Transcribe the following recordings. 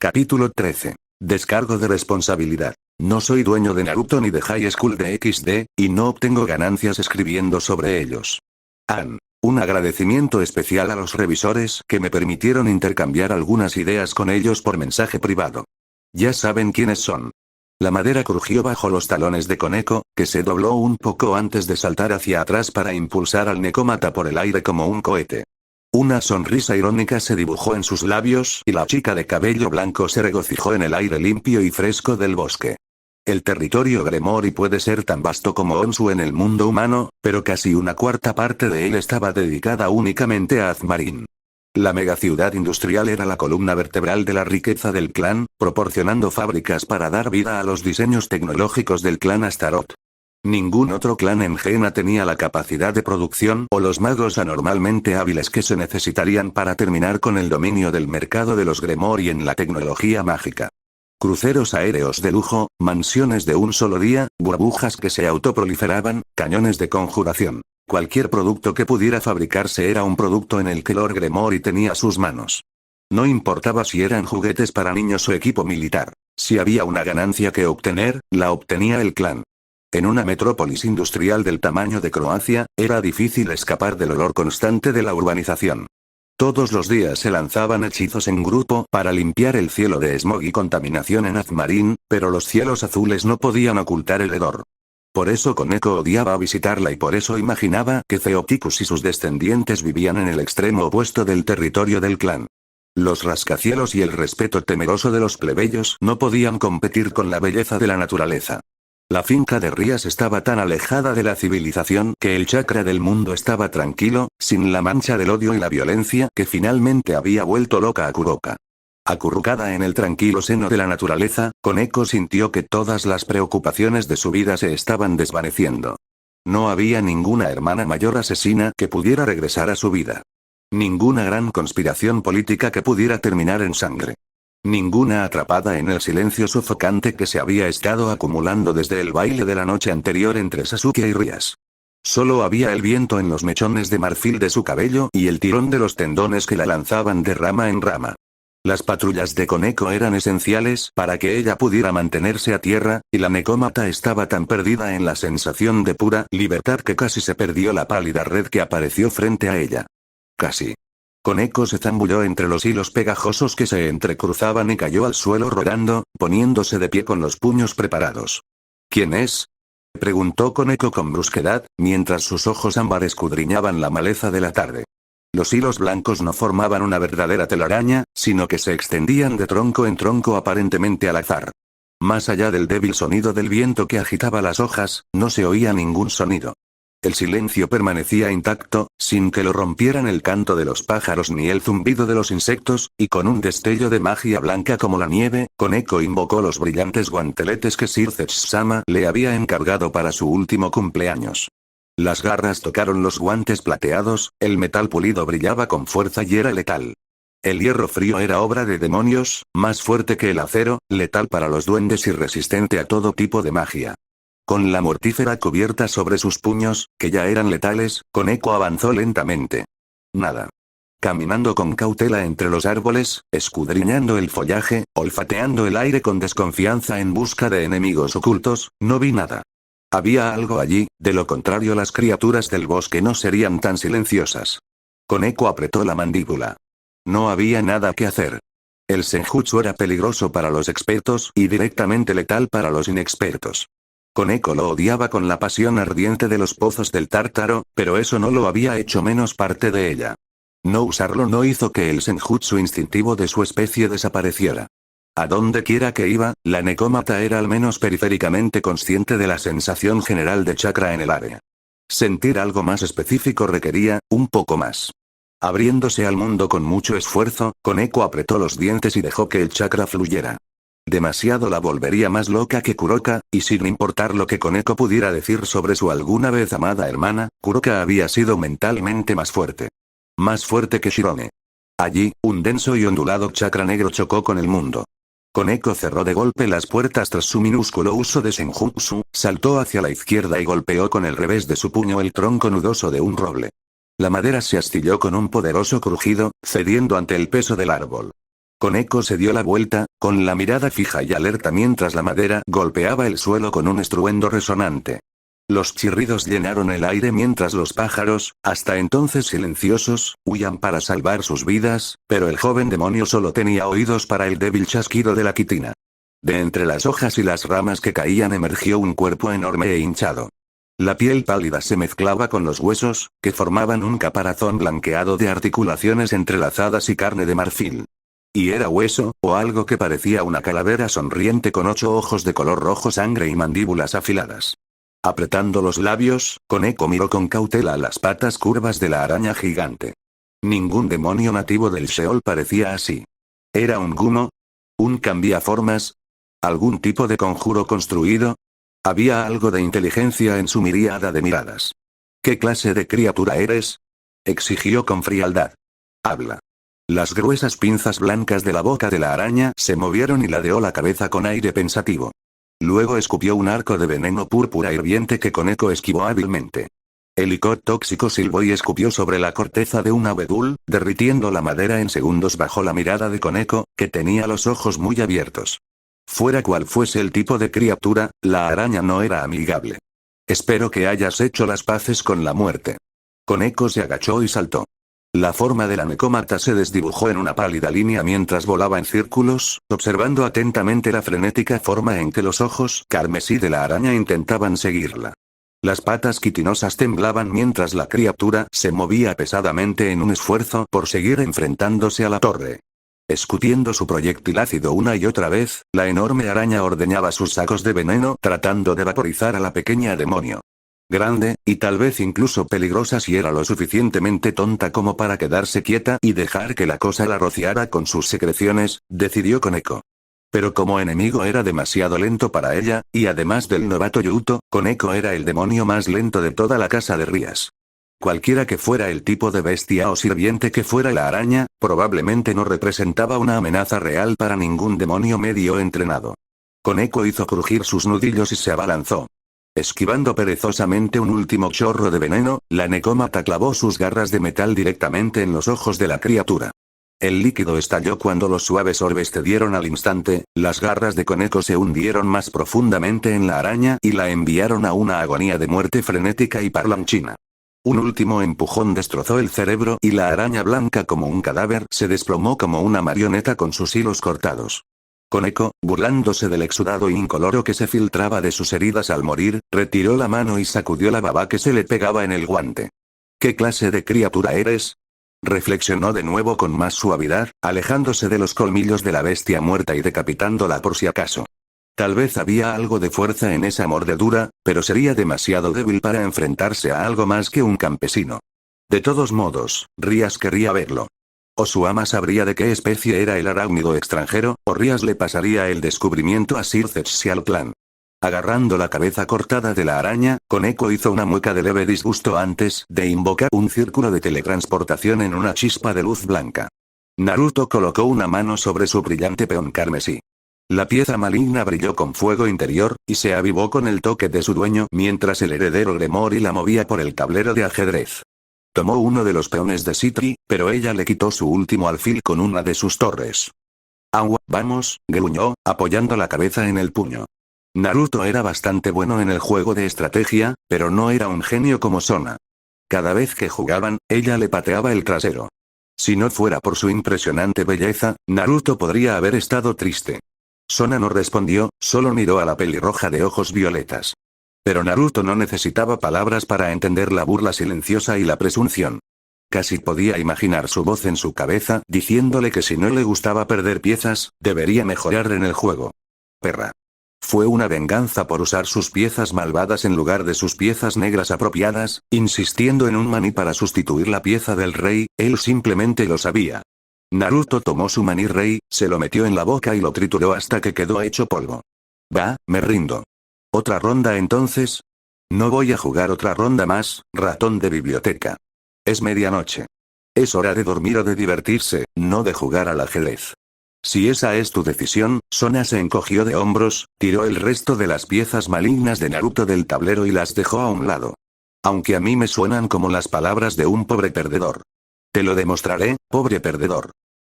Capítulo 13. Descargo de responsabilidad. No soy dueño de Naruto ni de High School de XD, y no obtengo ganancias escribiendo sobre ellos. Un agradecimiento especial a los revisores que me permitieron intercambiar algunas ideas con ellos por mensaje privado. Ya saben quiénes son. La madera crujió bajo los talones de Koneko, que se dobló un poco antes de saltar hacia atrás para impulsar al Nekomata por el aire como un cohete. Una sonrisa irónica se dibujó en sus labios y la chica de cabello blanco se regocijó en el aire limpio y fresco del bosque. El territorio Gremory puede ser tan vasto como Onsu en el mundo humano, pero casi una cuarta parte de él estaba dedicada únicamente a Azmarin. La megaciudad industrial era la columna vertebral de la riqueza del clan, proporcionando fábricas para dar vida a los diseños tecnológicos del clan Astaroth. Ningún otro clan en Gena tenía la capacidad de producción o los magos anormalmente hábiles que se necesitarían para terminar con el dominio del mercado de los Gremory en la tecnología mágica. Cruceros aéreos de lujo, mansiones de un solo día, burbujas que se autoproliferaban, cañones de conjuración. Cualquier producto que pudiera fabricarse era un producto en el que Lord Gremory tenía sus manos. No importaba si eran juguetes para niños o equipo militar. Si había una ganancia que obtener, la obtenía el clan. En una metrópolis industrial del tamaño de Croacia, era difícil escapar del olor constante de la urbanización. Todos los días se lanzaban hechizos en grupo para limpiar el cielo de smog y contaminación en Azmarin, pero los cielos azules no podían ocultar el hedor. Por eso Koneko odiaba visitarla y por eso imaginaba que Theoticus y sus descendientes vivían en el extremo opuesto del territorio del clan. Los rascacielos y el respeto temeroso de los plebeyos no podían competir con la belleza de la naturaleza. La finca de Rías estaba tan alejada de la civilización que el chakra del mundo estaba tranquilo, sin la mancha del odio y la violencia que finalmente había vuelto loca a Kuroka. Acurrucada en el tranquilo seno de la naturaleza, Koneko sintió que todas las preocupaciones de su vida se estaban desvaneciendo. No había ninguna hermana mayor asesina que pudiera regresar a su vida. Ninguna gran conspiración política que pudiera terminar en sangre. Ninguna atrapada en el silencio sofocante que se había estado acumulando desde el baile de la noche anterior entre Sasuke y Rías. Solo había el viento en los mechones de marfil de su cabello y el tirón de los tendones que la lanzaban de rama en rama. Las patrullas de Koneko eran esenciales para que ella pudiera mantenerse a tierra, y la Nekomata estaba tan perdida en la sensación de pura libertad que casi se perdió la pálida red que apareció frente a ella. Casi. Koneko se zambulló entre los hilos pegajosos que se entrecruzaban y cayó al suelo rodando, poniéndose de pie con los puños preparados. ¿Quién es?, preguntó Koneko con brusquedad, mientras sus ojos ámbar escudriñaban la maleza de la tarde. Los hilos blancos no formaban una verdadera telaraña, sino que se extendían de tronco en tronco aparentemente al azar. Más allá del débil sonido del viento que agitaba las hojas, no se oía ningún sonido. El silencio permanecía intacto, sin que lo rompieran el canto de los pájaros ni el zumbido de los insectos, y con un destello de magia blanca como la nieve, Koneko invocó los brillantes guanteletes que Sir Zetsu-sama le había encargado para su último cumpleaños. Las garras tocaron los guantes plateados, el metal pulido brillaba con fuerza y era letal. El hierro frío era obra de demonios, más fuerte que el acero, letal para los duendes y resistente a todo tipo de magia. Con la mortífera cubierta sobre sus puños, que ya eran letales, Koneko avanzó lentamente. Nada. Caminando con cautela entre los árboles, escudriñando el follaje, olfateando el aire con desconfianza en busca de enemigos ocultos, no vi nada. Había algo allí, de lo contrario las criaturas del bosque no serían tan silenciosas. Koneko apretó la mandíbula. No había nada que hacer. El senjutsu era peligroso para los expertos y directamente letal para los inexpertos. Koneko lo odiaba con la pasión ardiente de los pozos del Tártaro, pero eso no lo había hecho menos parte de ella. No usarlo no hizo que el senjutsu instintivo de su especie desapareciera. A donde quiera que iba, la Nekomata era al menos periféricamente consciente de la sensación general de chakra en el área. Sentir algo más específico requería, un poco más. Abriéndose al mundo con mucho esfuerzo, Koneko apretó los dientes y dejó que el chakra fluyera. Demasiado la volvería más loca que Kuroka, y sin importar lo que Koneko pudiera decir sobre su alguna vez amada hermana, Kuroka había sido mentalmente más fuerte. Más fuerte que Shirone. Allí, un denso y ondulado chakra negro chocó con el mundo. Koneko cerró de golpe las puertas tras su minúsculo uso de senjutsu, saltó hacia la izquierda y golpeó con el revés de su puño el tronco nudoso de un roble. La madera se astilló con un poderoso crujido, cediendo ante el peso del árbol. Koneko se dio la vuelta, con la mirada fija y alerta mientras la madera golpeaba el suelo con un estruendo resonante. Los chirridos llenaron el aire mientras los pájaros, hasta entonces silenciosos, huían para salvar sus vidas, pero el joven demonio solo tenía oídos para el débil chasquido de la quitina. De entre las hojas y las ramas que caían emergió un cuerpo enorme e hinchado. La piel pálida se mezclaba con los huesos, que formaban un caparazón blanqueado de articulaciones entrelazadas y carne de marfil. Y era hueso, o algo que parecía una calavera sonriente con 8 ojos de color rojo sangre y mandíbulas afiladas. Apretando los labios, Koneko miró con cautela las patas curvas de la araña gigante. Ningún demonio nativo del Sheol parecía así. ¿Era un gumo? ¿Un cambiaformas? ¿Algún tipo de conjuro construido? Había algo de inteligencia en su miríada de miradas. ¿Qué clase de criatura eres? Exigió con frialdad. Habla. Las gruesas pinzas blancas de la boca de la araña se movieron y ladeó la cabeza con aire pensativo. Luego escupió un arco de veneno púrpura hirviente que Koneko esquivó hábilmente. El licor tóxico silbó y escupió sobre la corteza de un abedul, derritiendo la madera en segundos bajo la mirada de Koneko, que tenía los ojos muy abiertos. Fuera cual fuese el tipo de criatura, la araña no era amigable. Espero que hayas hecho las paces con la muerte. Koneko se agachó y saltó. La forma de la necómata se desdibujó en una pálida línea mientras volaba en círculos, observando atentamente la frenética forma en que los ojos carmesí de la araña intentaban seguirla. Las patas quitinosas temblaban mientras la criatura se movía pesadamente en un esfuerzo por seguir enfrentándose a la torre. Escutiendo su proyectil ácido una y otra vez, la enorme araña ordeñaba sus sacos de veneno tratando de vaporizar a la pequeña demonio. Grande, y tal vez incluso peligrosa si era lo suficientemente tonta como para quedarse quieta y dejar que la cosa la rociara con sus secreciones, decidió Koneko. Pero como enemigo era demasiado lento para ella, y además del novato Yuto, Koneko era el demonio más lento de toda la casa de Rías. Cualquiera que fuera el tipo de bestia o sirviente que fuera la araña, probablemente no representaba una amenaza real para ningún demonio medio entrenado. Koneko hizo crujir sus nudillos y se abalanzó. Esquivando perezosamente un último chorro de veneno, la necómata clavó sus garras de metal directamente en los ojos de la criatura. El líquido estalló cuando los suaves orbes cedieron al instante, las garras de Koneko se hundieron más profundamente en la araña y la enviaron a una agonía de muerte frenética y parlanchina. Un último empujón destrozó el cerebro y la araña blanca como un cadáver se desplomó como una marioneta con sus hilos cortados. Koneko, burlándose del exudado incoloro que se filtraba de sus heridas al morir, retiró la mano y sacudió la baba que se le pegaba en el guante. ¿Qué clase de criatura eres? Reflexionó de nuevo con más suavidad, alejándose de los colmillos de la bestia muerta y decapitándola por si acaso. Tal vez había algo de fuerza en esa mordedura, pero sería demasiado débil para enfrentarse a algo más que un campesino. De todos modos, Rías querría verlo. O su ama sabría de qué especie era el arácnido extranjero, o Rías le pasaría el descubrimiento a Sir Xiaoclan. Agarrando la cabeza cortada de la araña, Koneko hizo una mueca de leve disgusto antes de invocar un círculo de teletransportación en una chispa de luz blanca. Naruto colocó una mano sobre su brillante peón carmesí. La pieza maligna brilló con fuego interior, y se avivó con el toque de su dueño mientras el heredero Gremori la movía por el tablero de ajedrez. Tomó uno de los peones de Citri, pero ella le quitó su último alfil con una de sus torres. «Agua, vamos», gruñó, apoyando la cabeza en el puño. Naruto era bastante bueno en el juego de estrategia, pero no era un genio como Sona. Cada vez que jugaban, ella le pateaba el trasero. Si no fuera por su impresionante belleza, Naruto podría haber estado triste. Sona no respondió, solo miró a la pelirroja de ojos violetas. Pero Naruto no necesitaba palabras para entender la burla silenciosa y la presunción. Casi podía imaginar su voz en su cabeza diciéndole que si no le gustaba perder piezas, debería mejorar en el juego. Perra. Fue una venganza por usar sus piezas malvadas en lugar de sus piezas negras apropiadas, insistiendo en un maní para sustituir la pieza del rey, él simplemente lo sabía. Naruto tomó su maní rey, se lo metió en la boca y lo trituró hasta que quedó hecho polvo. Va, me rindo. ¿Otra ronda entonces? No voy a jugar otra ronda más, ratón de biblioteca. Es medianoche. Es hora de dormir o de divertirse, no de jugar al ajedrez. Si esa es tu decisión, Sona se encogió de hombros, tiró el resto de las piezas malignas de Naruto del tablero y las dejó a un lado. Aunque a mí me suenan como las palabras de un pobre perdedor. Te lo demostraré, pobre perdedor.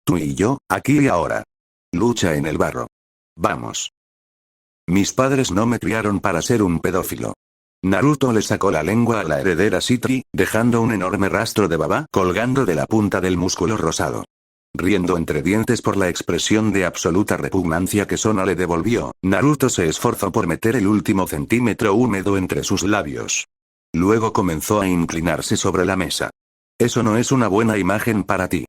Tú y yo, aquí y ahora. Lucha en el barro. Vamos. Mis padres no me criaron para ser un pedófilo. Naruto le sacó la lengua a la heredera Citri, dejando un enorme rastro de baba colgando de la punta del músculo rosado. Riendo entre dientes por la expresión de absoluta repugnancia que Sona le devolvió, Naruto se esforzó por meter el último centímetro húmedo entre sus labios. Luego comenzó a inclinarse sobre la mesa. Eso no es una buena imagen para ti.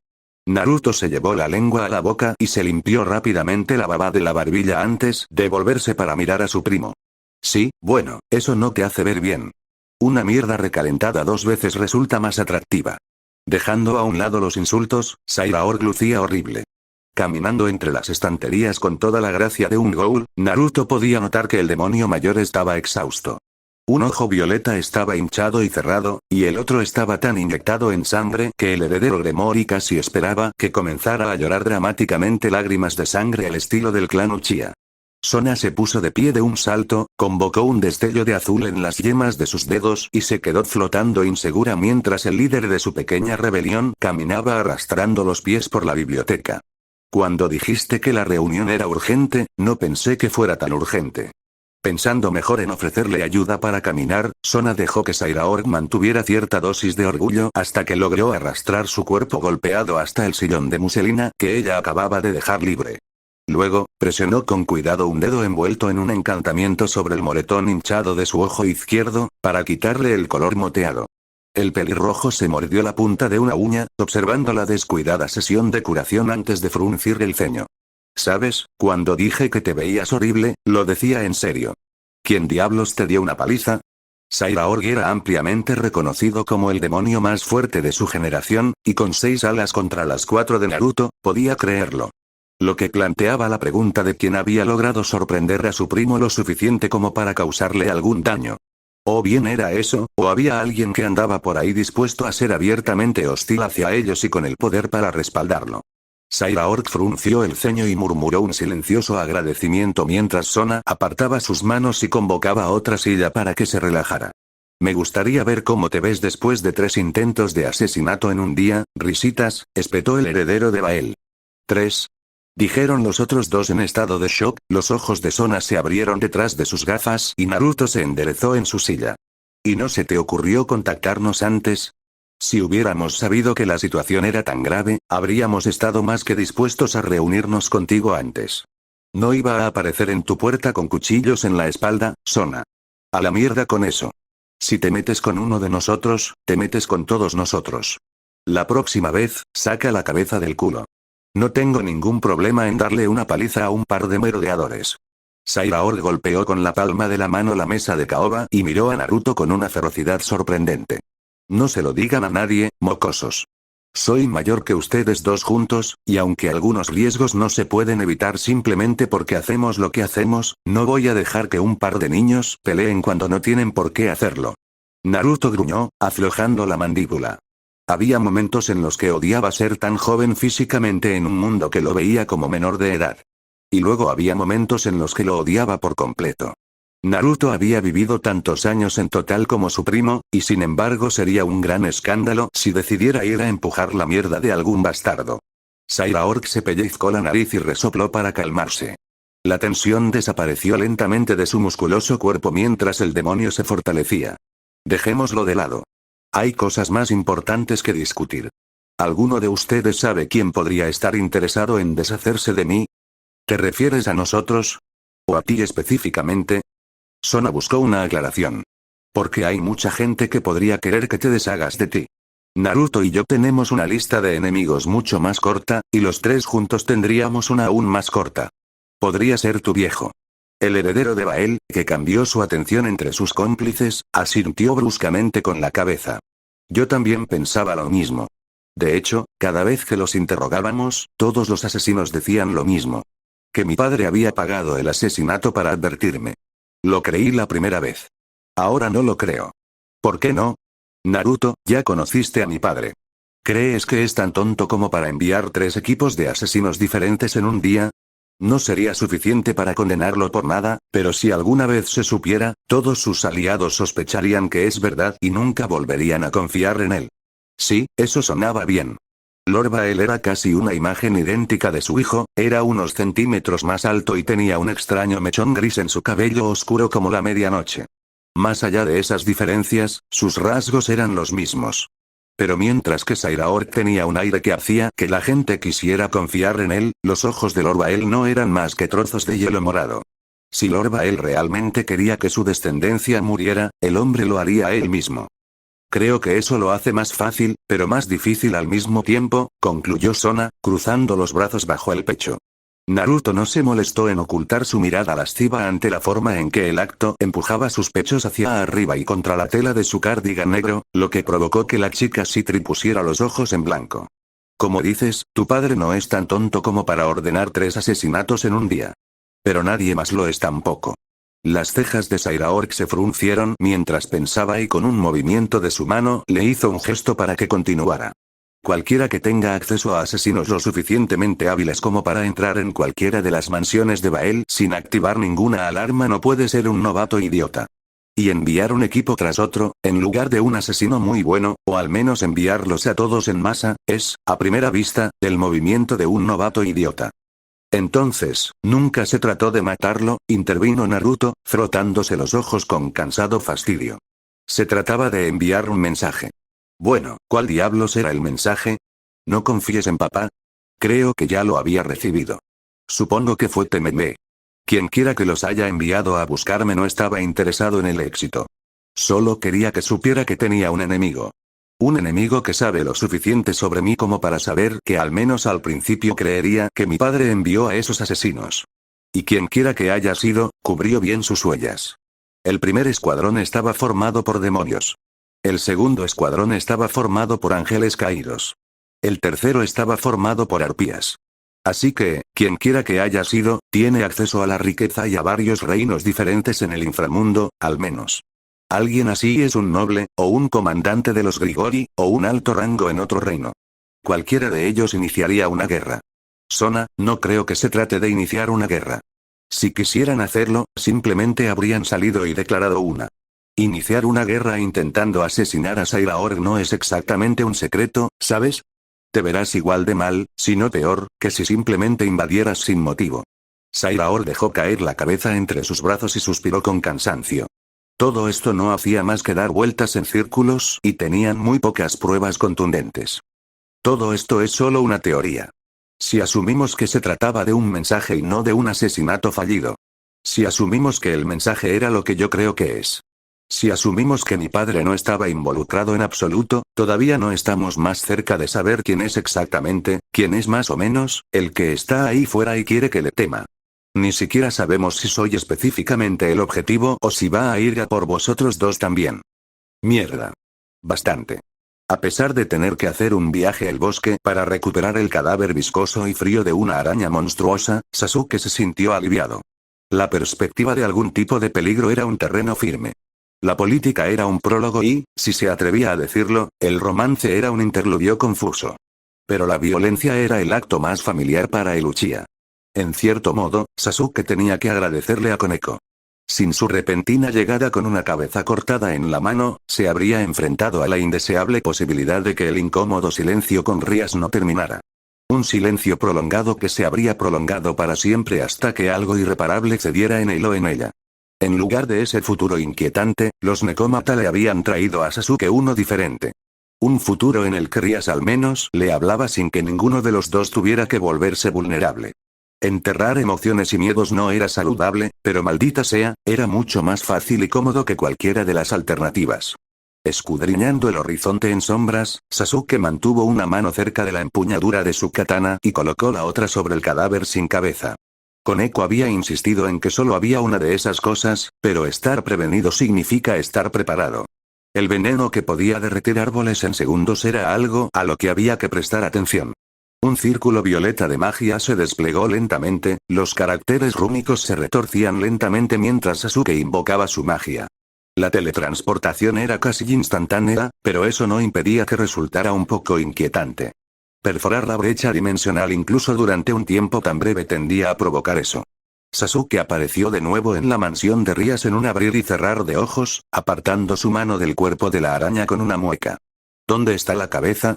Naruto se llevó la lengua a la boca y se limpió rápidamente la baba de la barbilla antes de volverse para mirar a su primo. Sí, bueno, eso no te hace ver bien. Una mierda recalentada 2 veces resulta más atractiva. Dejando a un lado los insultos, Sairaorg lucía horrible. Caminando entre las estanterías con toda la gracia de un ghoul, Naruto podía notar que el demonio mayor estaba exhausto. Un ojo violeta estaba hinchado y cerrado, y el otro estaba tan inyectado en sangre que el heredero Gremory casi esperaba que comenzara a llorar dramáticamente lágrimas de sangre al estilo del clan Uchiha. Sona se puso de pie de un salto, convocó un destello de azul en las yemas de sus dedos y se quedó flotando insegura mientras el líder de su pequeña rebelión caminaba arrastrando los pies por la biblioteca. Cuando dijiste que la reunión era urgente, no pensé que fuera tan urgente. Pensando mejor en ofrecerle ayuda para caminar, Sona dejó que Sairaorg mantuviera cierta dosis de orgullo hasta que logró arrastrar su cuerpo golpeado hasta el sillón de muselina que ella acababa de dejar libre. Luego, presionó con cuidado un dedo envuelto en un encantamiento sobre el moretón hinchado de su ojo izquierdo, para quitarle el color moteado. El pelirrojo se mordió la punta de una uña, observando la descuidada sesión de curación antes de fruncir el ceño. ¿Sabes? Cuando dije que te veías horrible, lo decía en serio. ¿Quién diablos te dio una paliza? Sairaorg era ampliamente reconocido como el demonio más fuerte de su generación, y con 6 alas contra las 4 de Naruto, podía creerlo. Lo que planteaba la pregunta de quién había logrado sorprender a su primo lo suficiente como para causarle algún daño. O bien era eso, o había alguien que andaba por ahí dispuesto a ser abiertamente hostil hacia ellos y con el poder para respaldarlo. Sairaorg frunció el ceño y murmuró un silencioso agradecimiento mientras Sona apartaba sus manos y convocaba otra silla para que se relajara. Me gustaría ver cómo te ves después de 3 intentos de asesinato en un día, risitas, espetó el heredero de Bael. 3. Dijeron los otros 2 en estado de shock, los ojos de Sona se abrieron detrás de sus gafas y Naruto se enderezó en su silla. ¿Y no se te ocurrió contactarnos antes? Si hubiéramos sabido que la situación era tan grave, habríamos estado más que dispuestos a reunirnos contigo antes. No iba a aparecer en tu puerta con cuchillos en la espalda, Sona. A la mierda con eso. Si te metes con uno de nosotros, te metes con todos nosotros. La próxima vez, saca la cabeza del culo. No tengo ningún problema en darle una paliza a un par de merodeadores. Sairaorg golpeó con la palma de la mano la mesa de caoba y miró a Naruto con una ferocidad sorprendente. No se lo digan a nadie, mocosos. Soy mayor que ustedes 2 juntos, y aunque algunos riesgos no se pueden evitar simplemente porque hacemos lo que hacemos, no voy a dejar que un par de niños peleen cuando no tienen por qué hacerlo. Naruto gruñó, aflojando la mandíbula. Había momentos en los que odiaba ser tan joven físicamente en un mundo que lo veía como menor de edad. Y luego había momentos en los que lo odiaba por completo. Naruto había vivido tantos años en total como su primo, y sin embargo sería un gran escándalo si decidiera ir a empujar la mierda de algún bastardo. Sairaorg se pellizcó la nariz y resopló para calmarse. La tensión desapareció lentamente de su musculoso cuerpo mientras el demonio se fortalecía. Dejémoslo de lado. Hay cosas más importantes que discutir. ¿Alguno de ustedes sabe quién podría estar interesado en deshacerse de mí? ¿Te refieres a nosotros? ¿O a ti específicamente? Sona buscó una aclaración. Porque hay mucha gente que podría querer que te deshagas de ti. Naruto y yo tenemos una lista de enemigos mucho más corta, y los 3 juntos tendríamos una aún más corta. Podría ser tu viejo. El heredero de Bael, que cambió su atención entre sus cómplices, asintió bruscamente con la cabeza. Yo también pensaba lo mismo. De hecho, cada vez que los interrogábamos, todos los asesinos decían lo mismo. Que mi padre había pagado el asesinato para advertirme. Lo creí la primera vez. Ahora no lo creo. ¿Por qué no? Naruto, ya conociste a mi padre. ¿Crees que es tan tonto como para enviar 3 equipos de asesinos diferentes en un día? No sería suficiente para condenarlo por nada, pero si alguna vez se supiera, todos sus aliados sospecharían que es verdad y nunca volverían a confiar en él. Sí, eso sonaba bien. Lord Bael era casi una imagen idéntica de su hijo, era unos centímetros más alto y tenía un extraño mechón gris en su cabello oscuro como la medianoche. Más allá de esas diferencias, sus rasgos eran los mismos. Pero mientras que Sairaor tenía un aire que hacía que la gente quisiera confiar en él, los ojos de Lord Bael no eran más que trozos de hielo morado. Si Lord Bael realmente quería que su descendencia muriera, el hombre lo haría él mismo. Creo que eso lo hace más fácil, pero más difícil al mismo tiempo, concluyó Sona, cruzando los brazos bajo el pecho. Naruto no se molestó en ocultar su mirada lasciva ante la forma en que el acto empujaba sus pechos hacia arriba y contra la tela de su cardigan negro, lo que provocó que la chica Citri pusiera los ojos en blanco. Como dices, tu padre no es tan tonto como para ordenar 3 asesinatos en un día. Pero nadie más lo es tampoco. Las cejas de Sairaork se fruncieron mientras pensaba y con un movimiento de su mano le hizo un gesto para que continuara. Cualquiera que tenga acceso a asesinos lo suficientemente hábiles como para entrar en cualquiera de las mansiones de Bael sin activar ninguna alarma no puede ser un novato idiota. Y enviar un equipo tras otro, en lugar de un asesino muy bueno, o al menos enviarlos a todos en masa, es, a primera vista, el movimiento de un novato idiota. Entonces, nunca se trató de matarlo, intervino Naruto, frotándose los ojos con cansado fastidio. Se trataba de enviar un mensaje. Bueno, ¿cuál diablos era el mensaje? ¿No confíes en papá? Creo que ya lo había recibido. Supongo que fue Tememe. Quienquiera que los haya enviado a buscarme no estaba interesado en el éxito. Solo quería que supiera que tenía un enemigo. Un enemigo que sabe lo suficiente sobre mí como para saber que al menos al principio creería que mi padre envió a esos asesinos. Y quienquiera que haya sido, cubrió bien sus huellas. El primer escuadrón estaba formado por demonios. El segundo escuadrón estaba formado por ángeles caídos. El tercero estaba formado por arpías. Así que, quienquiera que haya sido, tiene acceso a la riqueza y a varios reinos diferentes en el inframundo, al menos. Alguien así es un noble, o un comandante de los Grigori, o un alto rango en otro reino. Cualquiera de ellos iniciaría una guerra. Sona, no creo que se trate de iniciar una guerra. Si quisieran hacerlo, simplemente habrían salido y declarado una. Iniciar una guerra intentando asesinar a Sairaork no es exactamente un secreto, ¿sabes? Te verás igual de mal, si no peor, que si simplemente invadieras sin motivo. Sairaork dejó caer la cabeza entre sus brazos y suspiró con cansancio. Todo esto no hacía más que dar vueltas en círculos y tenían muy pocas pruebas contundentes. Todo esto es solo una teoría. Si asumimos que se trataba de un mensaje y no de un asesinato fallido. Si asumimos que el mensaje era lo que yo creo que es. Si asumimos que mi padre no estaba involucrado en absoluto, todavía no estamos más cerca de saber quién es exactamente, quién es más o menos, el que está ahí fuera y quiere que le tema. Ni siquiera sabemos si soy específicamente el objetivo o si va a ir a por vosotros dos también. Mierda. Bastante. A pesar de tener que hacer un viaje al bosque para recuperar el cadáver viscoso y frío de una araña monstruosa, Sasuke se sintió aliviado. La perspectiva de algún tipo de peligro era un terreno firme. La política era un prólogo y, si se atrevía a decirlo, el romance era un interludio confuso. Pero la violencia era el acto más familiar para el Uchiha. En cierto modo, Sasuke tenía que agradecerle a Koneko. Sin su repentina llegada con una cabeza cortada en la mano, se habría enfrentado a la indeseable posibilidad de que el incómodo silencio con Rias no terminara. Un silencio prolongado que se habría prolongado para siempre hasta que algo irreparable cediera en él o en ella. En lugar de ese futuro inquietante, los Nekomata le habían traído a Sasuke uno diferente. Un futuro en el que Rias al menos le hablaba sin que ninguno de los dos tuviera que volverse vulnerable. Enterrar emociones y miedos no era saludable, pero maldita sea, era mucho más fácil y cómodo que cualquiera de las alternativas. Escudriñando el horizonte en sombras, Sasuke mantuvo una mano cerca de la empuñadura de su katana y colocó la otra sobre el cadáver sin cabeza. Koneko había insistido en que solo había una de esas cosas, pero estar prevenido significa estar preparado. El veneno que podía derretir árboles en segundos era algo a lo que había que prestar atención. Un círculo violeta de magia se desplegó lentamente, los caracteres rúnicos se retorcían lentamente mientras Sasuke invocaba su magia. La teletransportación era casi instantánea, pero eso no impedía que resultara un poco inquietante. Perforar la brecha dimensional incluso durante un tiempo tan breve tendía a provocar eso. Sasuke apareció de nuevo en la mansión de Rias en un abrir y cerrar de ojos, apartando su mano del cuerpo de la araña con una mueca. ¿Dónde está la cabeza?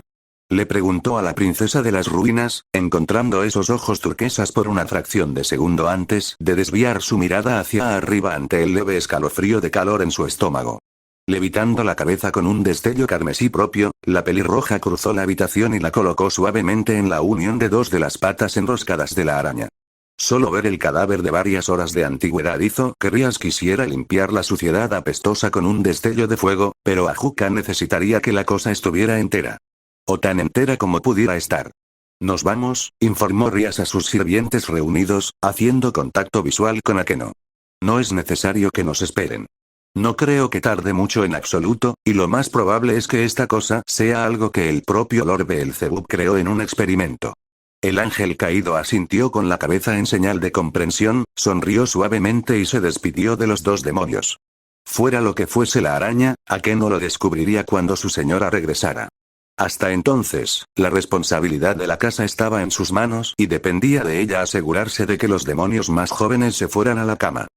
Le preguntó a la princesa de las ruinas, encontrando esos ojos turquesas por una fracción de segundo antes de desviar su mirada hacia arriba ante el leve escalofrío de calor en su estómago. Levitando la cabeza con un destello carmesí propio, la pelirroja cruzó la habitación y la colocó suavemente en la unión de dos de las patas enroscadas de la araña. Solo ver el cadáver de varias horas de antigüedad hizo que Rías quisiera limpiar la suciedad apestosa con un destello de fuego, pero Ajuka necesitaría que la cosa estuviera entera. O tan entera como pudiera estar. Nos vamos, informó Rías a sus sirvientes reunidos, haciendo contacto visual con Akeno. No es necesario que nos esperen. No creo que tarde mucho en absoluto, y lo más probable es que esta cosa sea algo que el propio Lord Beelzebub creó en un experimento. El ángel caído asintió con la cabeza en señal de comprensión, sonrió suavemente y se despidió de los dos demonios. Fuera lo que fuese la araña, Akeno lo descubriría cuando su señora regresara. Hasta entonces, la responsabilidad de la casa estaba en sus manos y dependía de ella asegurarse de que los demonios más jóvenes se fueran a la cama.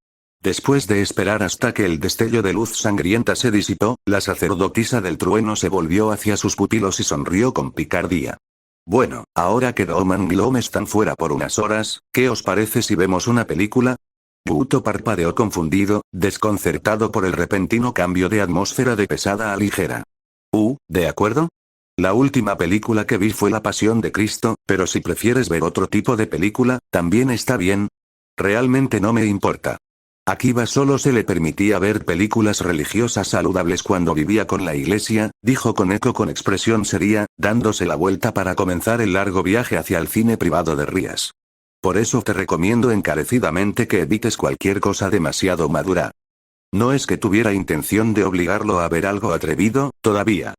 Después de esperar hasta que el destello de luz sangrienta se disipó, la sacerdotisa del trueno se volvió hacia sus pupilos y sonrió con picardía. Bueno, ahora que Doman y Glom están fuera por unas horas, ¿qué os parece si vemos una película? Yuto parpadeó confundido, desconcertado por el repentino cambio de atmósfera de pesada a ligera. ¿De acuerdo? La última película que vi fue La Pasión de Cristo, pero si prefieres ver otro tipo de película, también está bien. Realmente no me importa. A Kiba solo se le permitía ver películas religiosas saludables cuando vivía con la iglesia, dijo Koneko con expresión seria, dándose la vuelta para comenzar el largo viaje hacia el cine privado de Rías. Por eso te recomiendo encarecidamente que evites cualquier cosa demasiado madura. No es que tuviera intención de obligarlo a ver algo atrevido, todavía.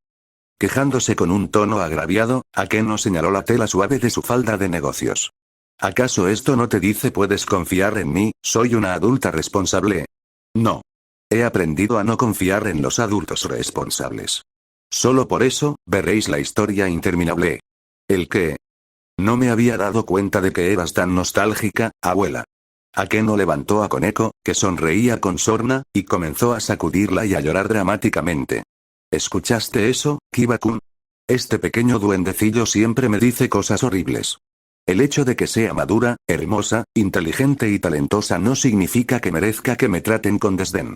Quejándose con un tono agraviado, Akeno señaló la tela suave de su falda de negocios. ¿Acaso esto no te dice puedes confiar en mí? Soy una adulta responsable? No. He aprendido a no confiar en los adultos responsables. Solo por eso, veréis la historia interminable. ¿El qué? No me había dado cuenta de que eras tan nostálgica, abuela. Akeno levantó a Koneko, que sonreía con sorna, y comenzó a sacudirla y a llorar dramáticamente. ¿Escuchaste eso, Kiba-kun? Este pequeño duendecillo siempre me dice cosas horribles. El hecho de que sea madura, hermosa, inteligente y talentosa no significa que merezca que me traten con desdén.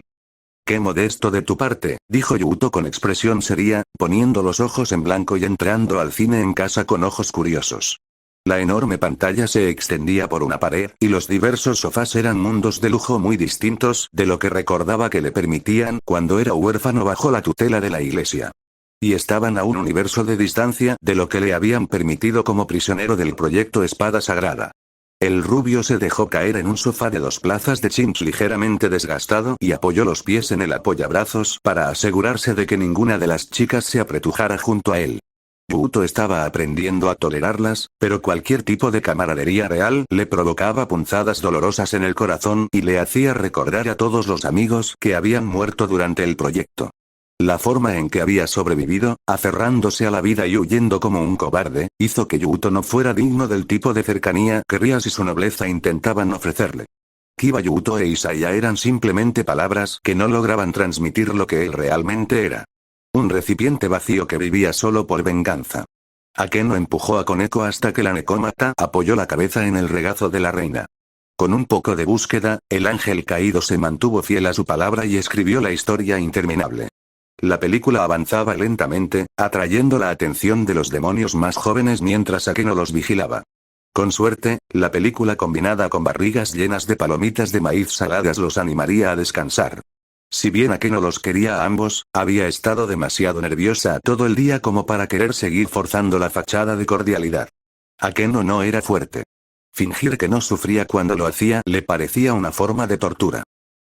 Qué modesto de tu parte, dijo Yuto con expresión seria, poniendo los ojos en blanco y entrando al cine en casa con ojos curiosos. La enorme pantalla se extendía por una pared, y los diversos sofás eran mundos de lujo muy distintos de lo que recordaba que le permitían cuando era huérfano bajo la tutela de la iglesia. Y estaban a un universo de distancia de lo que le habían permitido como prisionero del proyecto Espada Sagrada. El rubio se dejó caer en un sofá de 2 plazas de chinch ligeramente desgastado y apoyó los pies en el apoyabrazos para asegurarse de que ninguna de las chicas se apretujara junto a él. Yuto estaba aprendiendo a tolerarlas, pero cualquier tipo de camaradería real le provocaba punzadas dolorosas en el corazón y le hacía recordar a todos los amigos que habían muerto durante el proyecto. La forma en que había sobrevivido, aferrándose a la vida y huyendo como un cobarde, hizo que Yuto no fuera digno del tipo de cercanía que Rías y su nobleza intentaban ofrecerle. Kiba, Yuto e Isaya eran simplemente palabras que no lograban transmitir lo que él realmente era. Un recipiente vacío que vivía solo por venganza. Akeno empujó a Koneko hasta que la necómata apoyó la cabeza en el regazo de la reina. Con un poco de búsqueda, el ángel caído se mantuvo fiel a su palabra y escribió la historia interminable. La película avanzaba lentamente, atrayendo la atención de los demonios más jóvenes mientras Akeno los vigilaba. Con suerte, la película combinada con barrigas llenas de palomitas de maíz saladas los animaría a descansar. Si bien Akeno los quería a ambos, había estado demasiado nerviosa todo el día como para querer seguir forzando la fachada de cordialidad. Akeno no era fuerte. Fingir que no sufría cuando lo hacía le parecía una forma de tortura.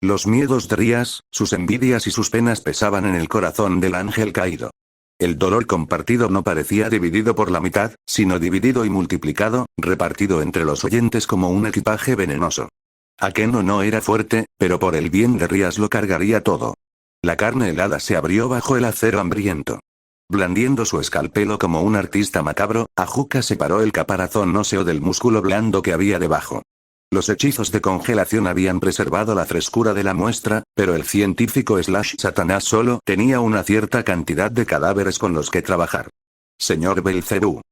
Los miedos de Rías, sus envidias y sus penas pesaban en el corazón del ángel caído. El dolor compartido no parecía dividido por la mitad, sino dividido y multiplicado, repartido entre los oyentes como un equipaje venenoso. Akeno no era fuerte, pero por el bien de Rías lo cargaría todo. La carne helada se abrió bajo el acero hambriento. Blandiendo su escalpelo como un artista macabro, Ajuka separó el caparazón óseo del músculo blando que había debajo. Los hechizos de congelación habían preservado la frescura de la muestra, pero el científico Satanás solo tenía una cierta cantidad de cadáveres con los que trabajar. Señor Belcebú.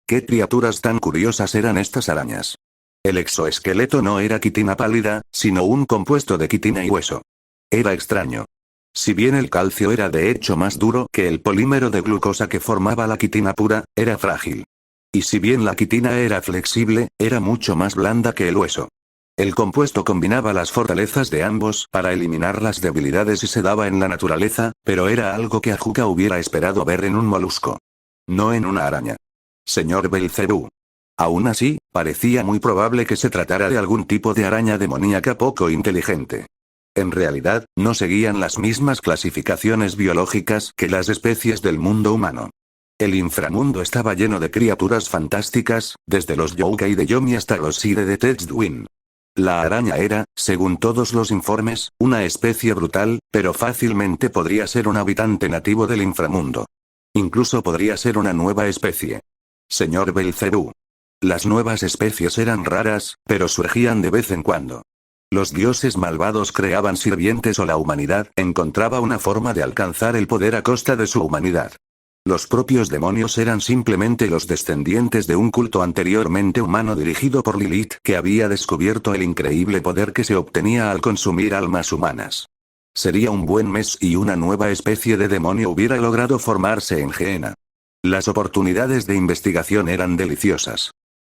¿Qué criaturas tan curiosas eran estas arañas? El exoesqueleto no era quitina pálida, sino un compuesto de quitina y hueso. Era extraño. Si bien el calcio era de hecho más duro que el polímero de glucosa que formaba la quitina pura, era frágil. Y si bien la quitina era flexible, era mucho más blanda que el hueso. El compuesto combinaba las fortalezas de ambos para eliminar las debilidades y se daba en la naturaleza, pero era algo que Ajuka hubiera esperado ver en un molusco. No en una araña. Señor Belcebú. Aún así, parecía muy probable que se tratara de algún tipo de araña demoníaca poco inteligente. En realidad, no seguían las mismas clasificaciones biológicas que las especies del mundo humano. El inframundo estaba lleno de criaturas fantásticas, desde los Youkai de Yomi hasta los Sire de Tetsuin. La araña era, según todos los informes, una especie brutal, pero fácilmente podría ser un habitante nativo del inframundo. Incluso podría ser una nueva especie. Señor Belcebú. Las nuevas especies eran raras, pero surgían de vez en cuando. Los dioses malvados creaban sirvientes o la humanidad encontraba una forma de alcanzar el poder a costa de su humanidad. Los propios demonios eran simplemente los descendientes de un culto anteriormente humano dirigido por Lilith que había descubierto el increíble poder que se obtenía al consumir almas humanas. Sería un buen mes y una nueva especie de demonio hubiera logrado formarse en Gehenna. Las oportunidades de investigación eran deliciosas.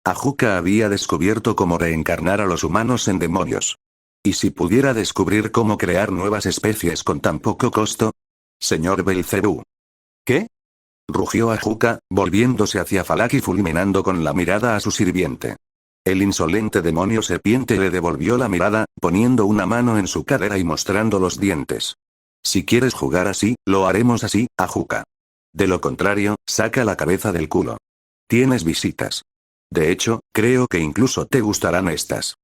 Ajuka había descubierto cómo reencarnar a los humanos en demonios. ¿Y si pudiera descubrir cómo crear nuevas especies con tan poco costo? Señor Belcebú. ¿Qué? Rugió Ajuka, volviéndose hacia Falak y fulminando con la mirada a su sirviente. El insolente demonio serpiente le devolvió la mirada, poniendo una mano en su cadera y mostrando los dientes. Si quieres jugar así, lo haremos así, Ajuka. De lo contrario, saca la cabeza del culo. Tienes visitas. De hecho, creo que incluso te gustarán estas.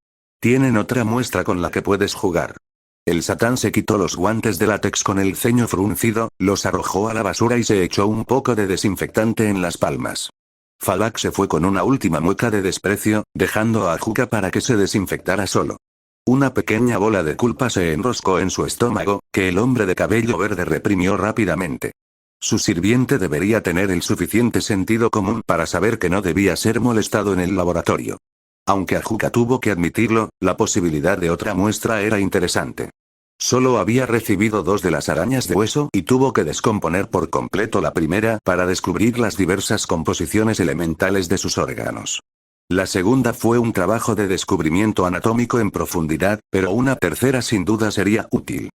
Tienen otra muestra con la que puedes jugar. El Satán se quitó los guantes de látex con el ceño fruncido, los arrojó a la basura y se echó un poco de desinfectante en las palmas. Falak se fue con una última mueca de desprecio, dejando a Ajuka para que se desinfectara solo. Una pequeña bola de culpa se enroscó en su estómago, que el hombre de cabello verde reprimió rápidamente. Su sirviente debería tener el suficiente sentido común para saber que no debía ser molestado en el laboratorio. Aunque Ajuka tuvo que admitirlo, la posibilidad de otra muestra era interesante. Solo había recibido 2 de las arañas de hueso y tuvo que descomponer por completo la primera para descubrir las diversas composiciones elementales de sus órganos. La segunda fue un trabajo de descubrimiento anatómico en profundidad, pero una tercera sin duda sería útil.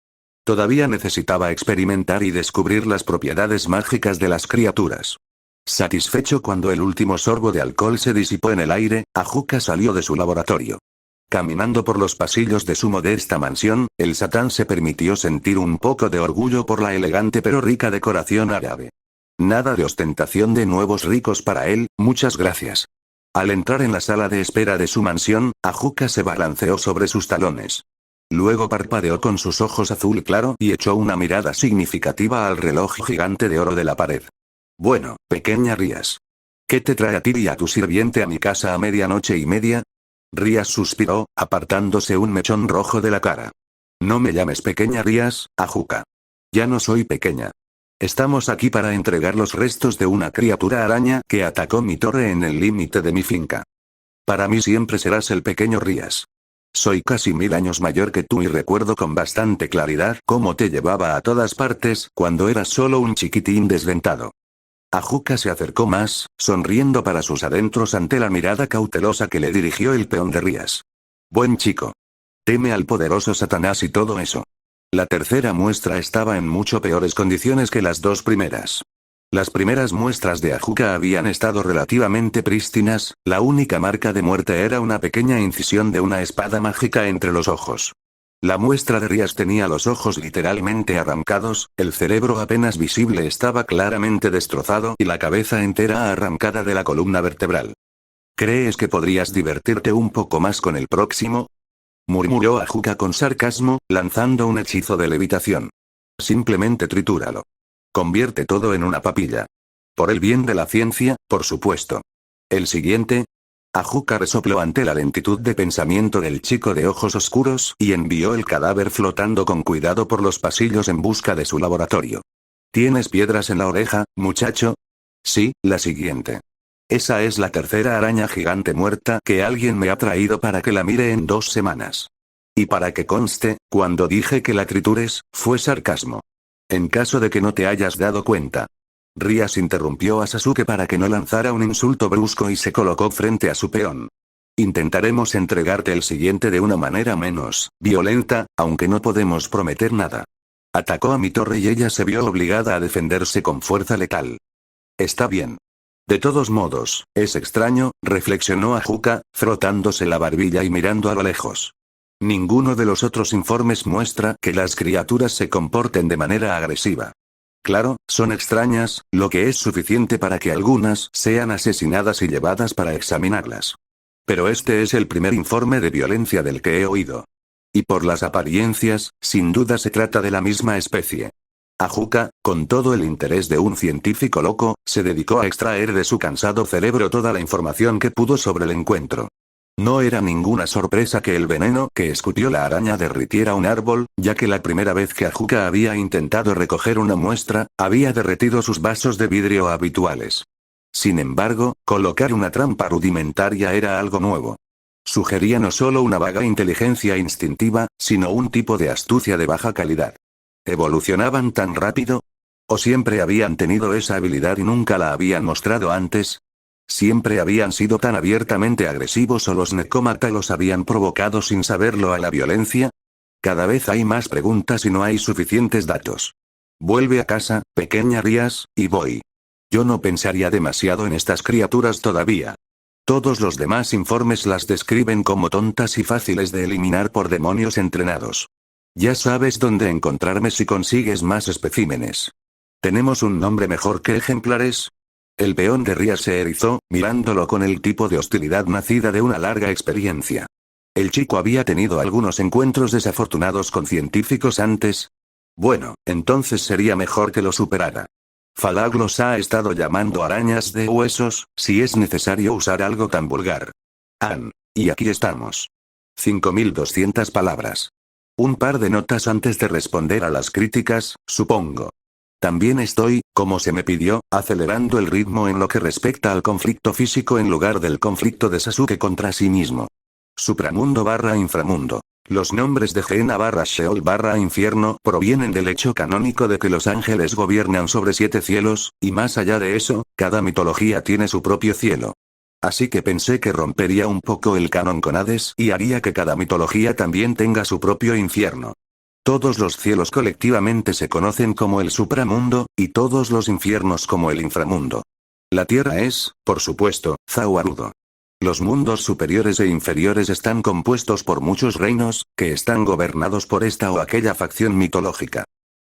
Todavía necesitaba experimentar y descubrir las propiedades mágicas de las criaturas. Satisfecho cuando el último sorbo de alcohol se disipó en el aire, Ajuka salió de su laboratorio. Caminando por los pasillos de su modesta mansión, el Satán se permitió sentir un poco de orgullo por la elegante pero rica decoración árabe. Nada de ostentación de nuevos ricos para él, muchas gracias. Al entrar en la sala de espera de su mansión, Ajuka se balanceó sobre sus talones. Luego parpadeó con sus ojos azul claro y echó una mirada significativa al reloj gigante de oro de la pared. Bueno, pequeña Rías. ¿Qué te trae a ti y a tu sirviente a mi casa a 00:30? Rías suspiró, apartándose un mechón rojo de la cara. No me llames pequeña Rías, Ajuka. Ya no soy pequeña. Estamos aquí para entregar los restos de una criatura araña que atacó mi torre en el límite de mi finca. Para mí siempre serás el pequeño Rías. Soy casi 1000 años mayor que tú y recuerdo con bastante claridad cómo te llevaba a todas partes cuando eras solo un chiquitín desdentado. Ajuka se acercó más, sonriendo para sus adentros ante la mirada cautelosa que le dirigió el peón de Rías. Buen chico. Teme al poderoso Satanás y todo eso. La tercera muestra estaba en mucho peores condiciones que las 2 primeras. Las primeras muestras de Ajuka habían estado relativamente prístinas, la única marca de muerte era una pequeña incisión de una espada mágica entre los ojos. La muestra de Rías tenía los ojos literalmente arrancados, el cerebro apenas visible estaba claramente destrozado y la cabeza entera arrancada de la columna vertebral. ¿Crees que podrías divertirte un poco más con el próximo? Murmuró Ajuka con sarcasmo, lanzando un hechizo de levitación. Simplemente tritúralo. Convierte todo en una papilla. Por el bien de la ciencia, por supuesto. El siguiente. Ajuka resopló ante la lentitud de pensamiento del chico de ojos oscuros y envió el cadáver flotando con cuidado por los pasillos en busca de su laboratorio. ¿Tienes piedras en la oreja, muchacho? Sí, la siguiente. Esa es la tercera araña gigante muerta que alguien me ha traído para que la mire en 2 semanas. Y para que conste, cuando dije que la tritures, fue sarcasmo. En caso de que no te hayas dado cuenta. Rías interrumpió a Sasuke para que no lanzara un insulto brusco y se colocó frente a su peón. Intentaremos entregarte el siguiente de una manera menos violenta, aunque no podemos prometer nada. Atacó a mi torre y ella se vio obligada a defenderse con fuerza letal. Está bien. De todos modos, es extraño, reflexionó Ajuka, frotándose la barbilla y mirando a lo lejos. Ninguno de los otros informes muestra que las criaturas se comporten de manera agresiva. Claro, son extrañas, lo que es suficiente para que algunas sean asesinadas y llevadas para examinarlas. Pero este es el primer informe de violencia del que he oído. Y por las apariencias, sin duda se trata de la misma especie. Ajuka, con todo el interés de un científico loco, se dedicó a extraer de su cansado cerebro toda la información que pudo sobre el encuentro. No era ninguna sorpresa que el veneno que escupió la araña derritiera un árbol, ya que la primera vez que Ajuka había intentado recoger una muestra, había derretido sus vasos de vidrio habituales. Sin embargo, colocar una trampa rudimentaria era algo nuevo. Sugería no solo una vaga inteligencia instintiva, sino un tipo de astucia de baja calidad. ¿Evolucionaban tan rápido? ¿O siempre habían tenido esa habilidad y nunca la habían mostrado antes? ¿Siempre habían sido tan abiertamente agresivos o los Necomata los habían provocado sin saberlo a la violencia? Cada vez hay más preguntas y no hay suficientes datos. Vuelve a casa, pequeña Rías, y voy. Yo no pensaría demasiado en estas criaturas todavía. Todos los demás informes las describen como tontas y fáciles de eliminar por demonios entrenados. Ya sabes dónde encontrarme si consigues más especímenes. ¿Tenemos un nombre mejor que ejemplares? El peón de Rías se erizó, mirándolo con el tipo de hostilidad nacida de una larga experiencia. ¿El chico había tenido algunos encuentros desafortunados con científicos antes? Bueno, entonces sería mejor que lo superara. Falag los ha estado llamando arañas de huesos, si es necesario usar algo tan vulgar. Y aquí estamos. 5200 palabras. Un par de notas antes de responder a las críticas, supongo. También estoy, como se me pidió, acelerando el ritmo en lo que respecta al conflicto físico en lugar del conflicto de Sasuke contra sí mismo. Supramundo/inframundo. Los nombres de Gehenna/Sheol/infierno provienen del hecho canónico de que los ángeles gobiernan sobre 7 cielos, y más allá de eso, cada mitología tiene su propio cielo. Así que pensé que rompería un poco el canon con Hades y haría que cada mitología también tenga su propio infierno. Todos los cielos colectivamente se conocen como el supramundo, y todos los infiernos como el inframundo. La tierra es, por supuesto, Zauarudo. Los mundos superiores e inferiores están compuestos por muchos reinos, que están gobernados por esta o aquella facción mitológica.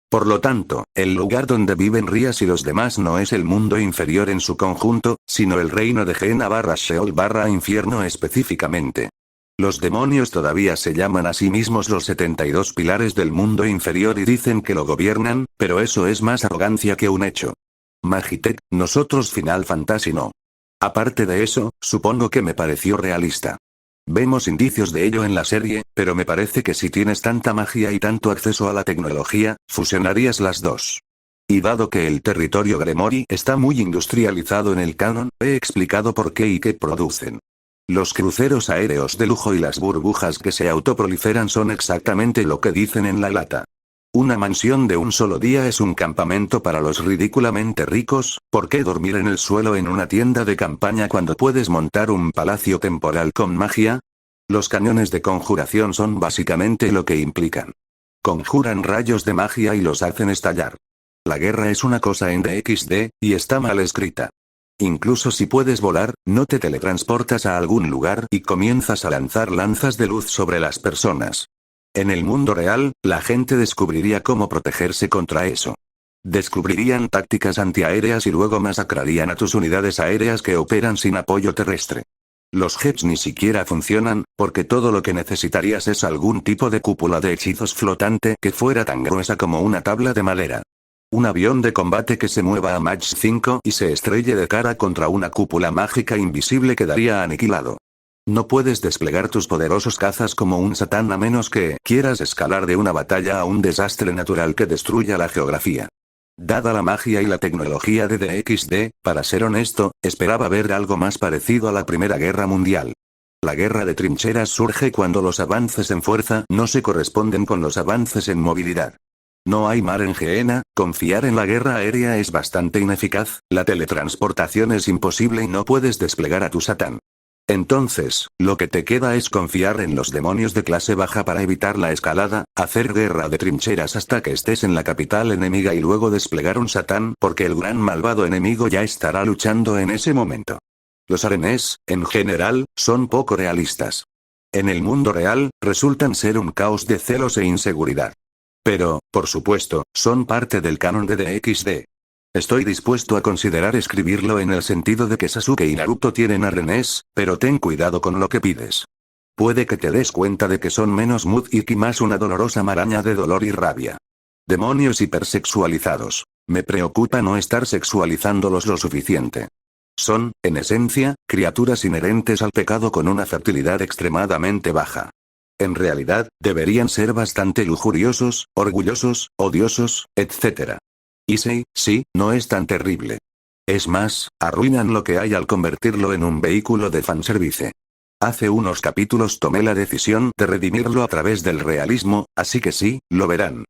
Por lo tanto, el lugar donde viven Rías y los demás no es el mundo inferior en su conjunto, sino el reino de Gehenna/Sheol/infierno específicamente. Los demonios todavía se llaman a sí mismos los 72 pilares del mundo inferior y dicen que lo gobiernan, pero eso es más arrogancia que un hecho. Magitek, nosotros Final Fantasy no. Aparte de eso, supongo que me pareció realista. Vemos indicios de ello en la serie, pero me parece que si tienes tanta magia y tanto acceso a la tecnología, fusionarías las dos. Y dado que el territorio Gremori está muy industrializado en el canon, he explicado por qué y qué producen. Los cruceros aéreos de lujo y las burbujas que se autoproliferan son exactamente lo que dicen en la lata. Una mansión de un solo día es un campamento para los ridículamente ricos. ¿Por qué dormir en el suelo en una tienda de campaña cuando puedes montar un palacio temporal con magia? Los cañones de conjuración son básicamente lo que implican. Conjuran rayos de magia y los hacen estallar. La guerra es una cosa en DXD, y está mal escrita. Incluso si puedes volar, no te teletransportas a algún lugar y comienzas a lanzar lanzas de luz sobre las personas. En el mundo real, la gente descubriría cómo protegerse contra eso. Descubrirían tácticas antiaéreas y luego masacrarían a tus unidades aéreas que operan sin apoyo terrestre. Los jets ni siquiera funcionan, porque todo lo que necesitarías es algún tipo de cúpula de hechizos flotante que fuera tan gruesa como una tabla de madera. Un avión de combate que se mueva a Mach 5 y se estrelle de cara contra una cúpula mágica invisible quedaría aniquilado. No puedes desplegar tus poderosos cazas como un satán a menos que quieras escalar de una batalla a un desastre natural que destruya la geografía. Dada la magia y la tecnología de DXD, para ser honesto, esperaba ver algo más parecido a la Primera Guerra Mundial. La guerra de trincheras surge cuando los avances en fuerza no se corresponden con los avances en movilidad. No hay mar en Gehenna, confiar en la guerra aérea es bastante ineficaz, la teletransportación es imposible y no puedes desplegar a tu Satán. Entonces, lo que te queda es confiar en los demonios de clase baja para evitar la escalada, hacer guerra de trincheras hasta que estés en la capital enemiga y luego desplegar un Satán porque el gran malvado enemigo ya estará luchando en ese momento. Los arenes, en general, son poco realistas. En el mundo real, resultan ser un caos de celos e inseguridad. Pero, por supuesto, son parte del canon de DXD. Estoy dispuesto a considerar escribirlo en el sentido de que Sasuke y Naruto tienen arenes, pero ten cuidado con lo que pides. Puede que te des cuenta de que son menos Mudgeek y más una dolorosa maraña de dolor y rabia. Demonios hipersexualizados. Me preocupa no estar sexualizándolos lo suficiente. Son, en esencia, criaturas inherentes al pecado con una fertilidad extremadamente baja. En realidad, deberían ser bastante lujuriosos, orgullosos, odiosos, etc. Issei, sí, no es tan terrible. Es más, arruinan lo que hay al convertirlo en un vehículo de fanservice. Hace unos capítulos tomé la decisión de redimirlo a través del realismo, así que sí, lo verán.